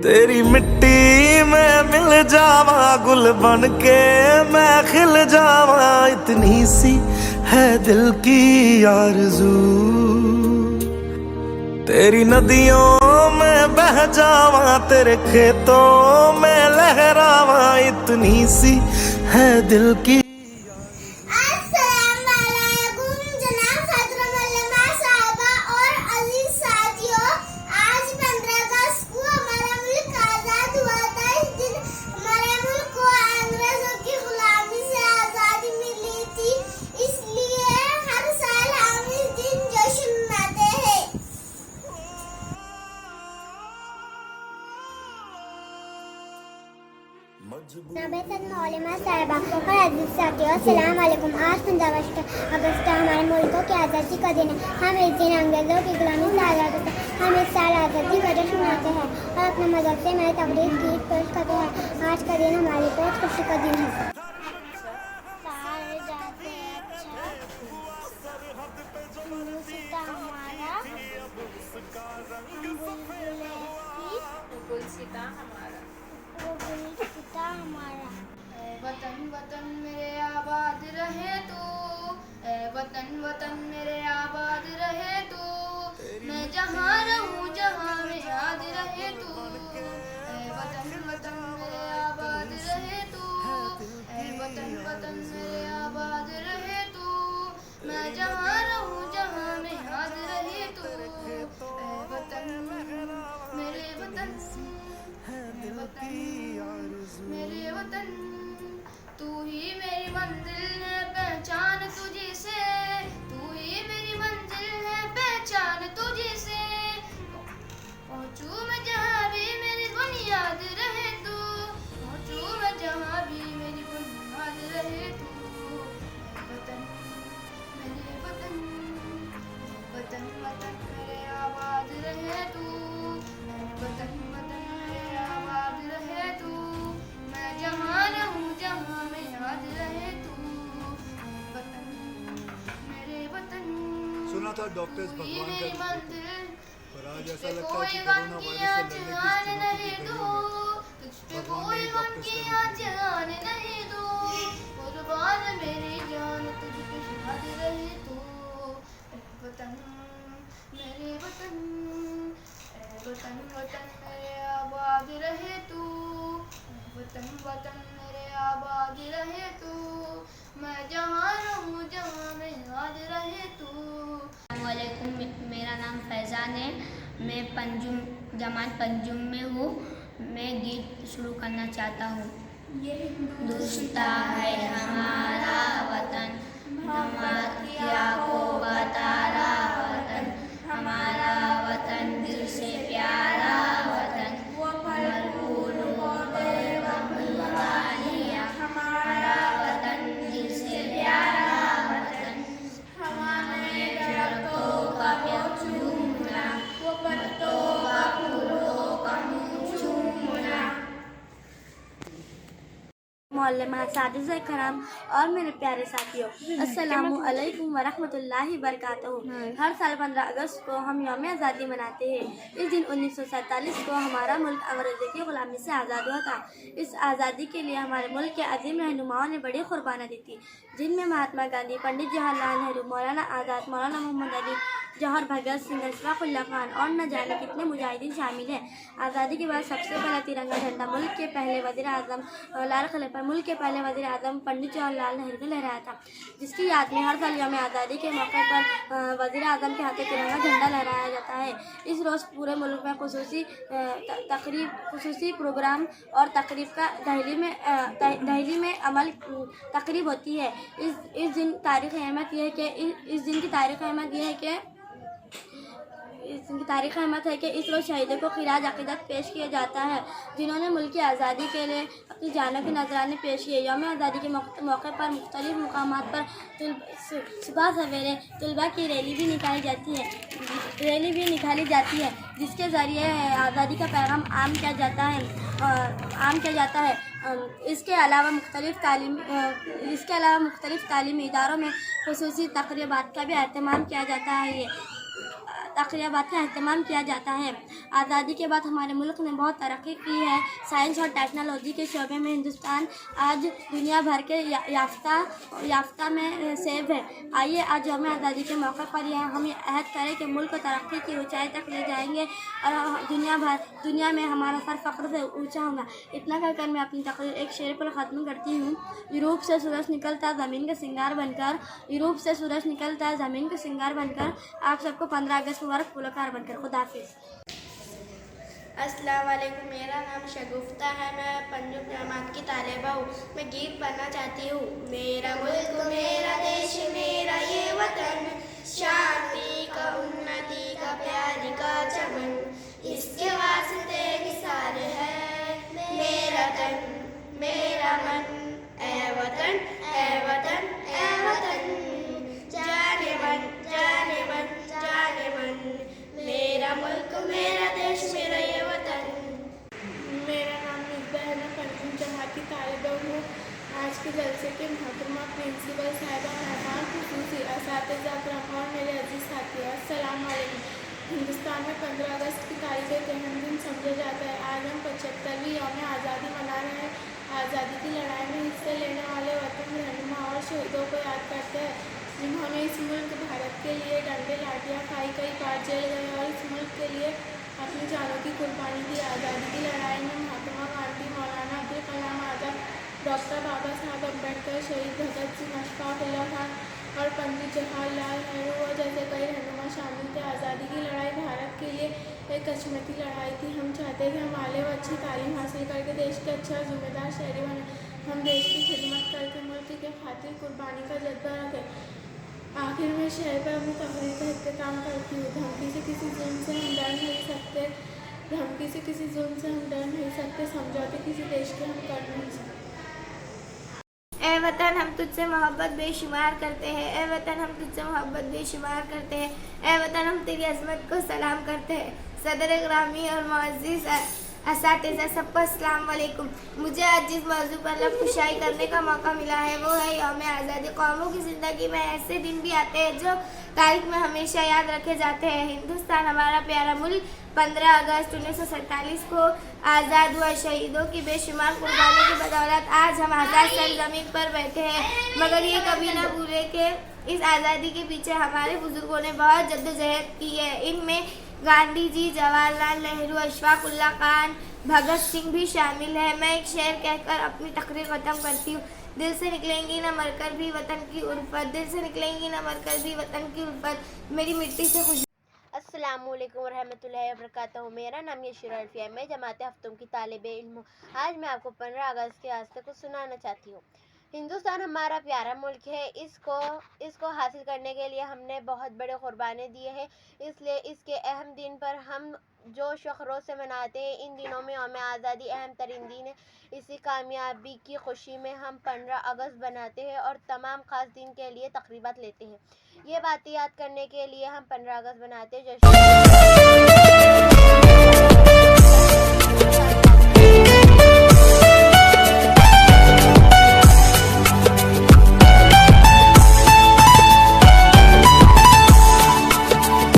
तेरी मिट्टी में मिल जावा, गुल बन के मैं खिल जावा, इतनी सी है दिल की आरज़ू। तेरी नदियों में बह जावा, तेरे खेतों में लहरावा, इतनी सी है दिल की। अस्सलाम वालेकुम। आज 15 अगस्त हमारे मुल्क की आज़ादी का दिन है। हम इस दिन अंग्रेज़ों की गुलामी से आज़ाद होते हैं। हम इस साल आज़ादी का जश्न मनाते हैं और अपने मदरसे में तकरीर की पेश करते हैं। आज का दिन हमारी बहुत खुशी का दिन है। वतन वतन मेरे आबाद रहे तू, वतन वतन मेरे आबाद रहे तू, मैं जहाँ रहूँ जहाँ में याद रहे तू, वतन वतन मेरे आबाद रहे तू, वतन वतन मेरे आबाद रहे तू, मैं जहाँ रहूँ जहाँ में याद रहे तू, वतन मेरे वतन मेरे वतन, तू ही मेरी मंजिल है पहचान तुझी से, तू ही मेरी मंजिल है पहचान तुझी से, पहुँचूँ मैं जहाँ भी मेरी बुनियाद रहे तू, पहुँचूँ मैं जहाँ भी मेरी बुनियाद रहे तू, वतन मेरे वतन, वतन वतन मेरे आबाद रहे तू, वतन वतन मेरे आबाद रहे तू, मैं जहाँ रहूँ जहाँ में याद रहे तू, वतन मेरे वतन। सुना था डॉक्टर्स भगवान का मंदिर, पर आज ऐसा लगता है कि कोरोना वायरस से लड़ने की स्थिति में भगवान ने डॉक्टर्स नहीं दो, कुर्बान मेरी जान तुझ पे शाद रहे तू, वतन मेरे वतन, वतन वतन मेरे आबाद रहे तू, वतन वतन मेरे आबाद रहे तू, मैं जहाँ रहूँ जहाँ में याद रहे तू। अस्सलामुअलैकुम, मेरा नाम फैज़ान है। मैं पंजुम जमात पंजुम में हूँ। मैं गीत शुरू करना चाहता हूँ। दुश्ता है हमारा वतन, हमारा को बतारा वतन, हमारा वतन दिल से प्यारा वतन, हमारा वतन दिल से प्यारा वतन, हमारे दरख्तों का चूमना, पत्तों का फूलों का मुँह चूमना। मोहल्ले महासादिज़ कराम और मेरे प्यारे साथियों, अस्सलामु अलैकुम वरहमतुल्लाहि वबरकातुहू। हर साल 15 अगस्त को हम यौम आज़ादी मनाते हैं। इस दिन 1947 को हमारा मुल्क अंग्रेज़ों की ग़ुलामी से आज़ाद हुआ था। इस आज़ादी के लिए हमारे मुल्क के अजीम रहनुमाओं ने बड़ी कुर्बानी दी थी, जिनमें महात्मा गांधी, पंडित जवाहरलाल नेहरू, मौलाना आज़ाद, मौलाना मोहम्मद अली, जौहर भगत सिंह, अशफाक़ुल्लाह खान और न जाने कितने मुजाहिदीन शामिल हैं। आज़ादी के बाद सबसे पहला तिरंगा झंडा मुल्क के पहले वज़ीर आज़म लाल किले पर मुल्क के पहले वज़ीर आज़म पंडित जवाहरलाल नेहरू ने लहराया था, जिसकी याद में हर साल यौम आज़ादी के मौके पर वज़ीर आज़म के हाथों तिरंगा झंडा लहराया जाता है। इस रोज़ पूरे मुल्क में खुसूसी प्रोग्राम और तकरीब का दहली में अमल तकरीब होती है। इस दिन की तारीख़ अहमियत है कि इस रोज़ शहीदों को खिराज अक़ीदत पेश किया जाता है, जिन्होंने मुल्क की आज़ादी के लिए अपनी जानों के नजराने पेश किए। यौम आज़ादी के मौके पर मुख्तलिफ मुकामात पर सुबह सवेरे तलबा की रैली भी निकाली जाती है, जिसके ज़रिए आज़ादी का पैगाम आम किया जाता है। इसके अलावा मुख्तलिफ तालीमी इदारों में खुसूसी तक़रीबात का भी एहतमाम किया जाता है। तक़रीबात का अहतमाम किया जाता है। आज़ादी के बाद हमारे मुल्क ने बहुत तरक्की की है। साइंस और टेक्नोलॉजी के शोबे में हिंदुस्तान आज दुनिया भर के याफ्ता में सेब है। आइए आज यौम आज़ादी के मौके पर हम ये अहद करें कि मुल्क को तरक्की की ऊंचाई तक ले जाएंगे और दुनिया में हमारा सर फ़ख्र से ऊंचा होगा। इतना कहकर मैं अपनी तकरीर एक शेर पर ख़त्म करती हूँ। यूरोप से सूरज निकलता ज़मीन के सिंगार बनकर, यूरोप से सूरज निकलता है ज़मीन के सिंगार बनकर। आप सबको 15 अगस्त मुबारक पुरस्कार बनकर। खुदा हाफिज़। अस्सलाम वालेकुम, मेरा नाम शगुफ्ता है। मैं पंजुम जमात की तालिबा हूँ। मैं गीत पढ़ना चाहती हूँ। मेरा मुल्क मेरा देश मेरा ये वतन, शांति का उन्नति का प्यारी का चमन, इसके वास्ते निसार है मेरा तन मेरा मन। ए वतन ए वतन ए वतन, जाने मन जाने मन जाने मन। मेरा मुल्क मेरा देश मेरा ये वतन। मेरा नाम मिसबा है। मैं पंजुम जमात की तालिबा हूँ। आज के जलसे के मोहतरमा प्रिंसिपल साहिबा, मेहमान खुसूसी असातिज़ा अकराम और मेरे अजीज़ साथियों, अस्सलाम वालेकुम। हिंदुस्तान में 15 अगस्त की तारीख एक अहम दिन समझा जाता है। आज हम 75वीं यौम आज़ादी मना रहे हैं। आज़ादी की लड़ाई में हिस्से लेने वाले वतन रहनुमा और शहीदों को याद करते हैं, जिन्होंने इस मुल्क भारत के लिए डंडे लाठियाँ खाई, कई बार जेल गए और इस मुल्क के लिए अपनी जानों की कुर्बानी दी। आज़ादी की लड़ाई में महात्मा गांधी, मौलाना अब्दुल कलाम आज़ाद, डॉक्टर बाबा साहब अम्बेडकर, शहीद भगत सिंह, अशफाक उल्लाह खान और पंडित जवाहरलाल नेहरू और जैसे कई रहनुमा शामिल थे। आज़ादी की लड़ाई भारत के लिए एक अजमती लड़ाई थी। हम चाहते थे हमारे वो अच्छी तालीम हासिल करके देश के अच्छे और ज़िम्मेदार शहरी बने। हम देश की खिदमत करके मुल्क के खातिर कुर्बानी का जज्बा रखें। आखिर में शहर पर अपनी तकरीर का इख्तिताम करती हूँ। धमकी से किसी जुल्म से हम डर नहीं सकते, धमकी से किसी जुल्म से हम डर नहीं सकते, समझौते किसी देश के हम कर नहीं सकते। ए वतन हम तुझसे मोहब्बत बेशुमार करते हैं, ए वतन हम तुझसे मोहब्बत बेशुमार करते हैं, ए वतन हम तेरी अज़मत को सलाम करते हैं। सदर ग्रामी और मुअज़्ज़िज़ असातिज़ा, सबको अस्सलाम वालेकुम। मुझे आज जिस मौजू पर लफ्ज़ करने का मौका मिला है वो है यौम आज़ादी। कौमों की ज़िंदगी में ऐसे दिन भी आते हैं जो तारीख में हमेशा याद रखे जाते हैं। हिंदुस्तान हमारा प्यारा मुल्क 15 अगस्त 1947 को आज़ाद हुआ। शहीदों की बेशुमार कुर्बानी की बदौलत आज हम आज़ाद सरज़मीन पर बैठे हैं। मगर ये कभी ना भूले कि इस आज़ादी के पीछे हमारे बुज़ुर्गों ने बहुत जद्दोजहद की है। इनमें गांधी जी, जवाहरलाल नेहरू, अशफाक उल्लाह खान, भगत सिंह भी शामिल है। मैं एक शेर कहकर अपनी तकरीर ख़त्म करती हूँ। दिल से निकलेंगी ना मरकर भी वतन की उल्फत, दिल से निकलेंगी ना मरकर भी वतन की उल्फत, मेरी मिट्टी से खुश। अस्सलाम वालेकुम वरहमतुल्लाहि वबरकातुहू। मेरा नाम यशरा अल्फी है। मैं जमात हफ्तुम की तालिबे इल्म हूँ। आज मैं आपको 15 अगस्त के वास्ते कुछ सुनाना चाहती हूँ। हिंदुस्तान हमारा प्यारा मुल्क है। इसको हासिल करने के लिए हमने बहुत बड़े कुर्बानी दिए हैं। इसलिए इसके अहम दिन पर हम जोश व खरोश से मनाते हैं। इन दिनों में यौम आज़ादी अहम तरीन दिन है। इसी कामयाबी की खुशी में हम 15 अगस्त बनाते हैं और तमाम ख़ास दिन के लिए तकरीबात लेते हैं। ये बातें याद करने के लिए हम 15 अगस्त बनाते हैं।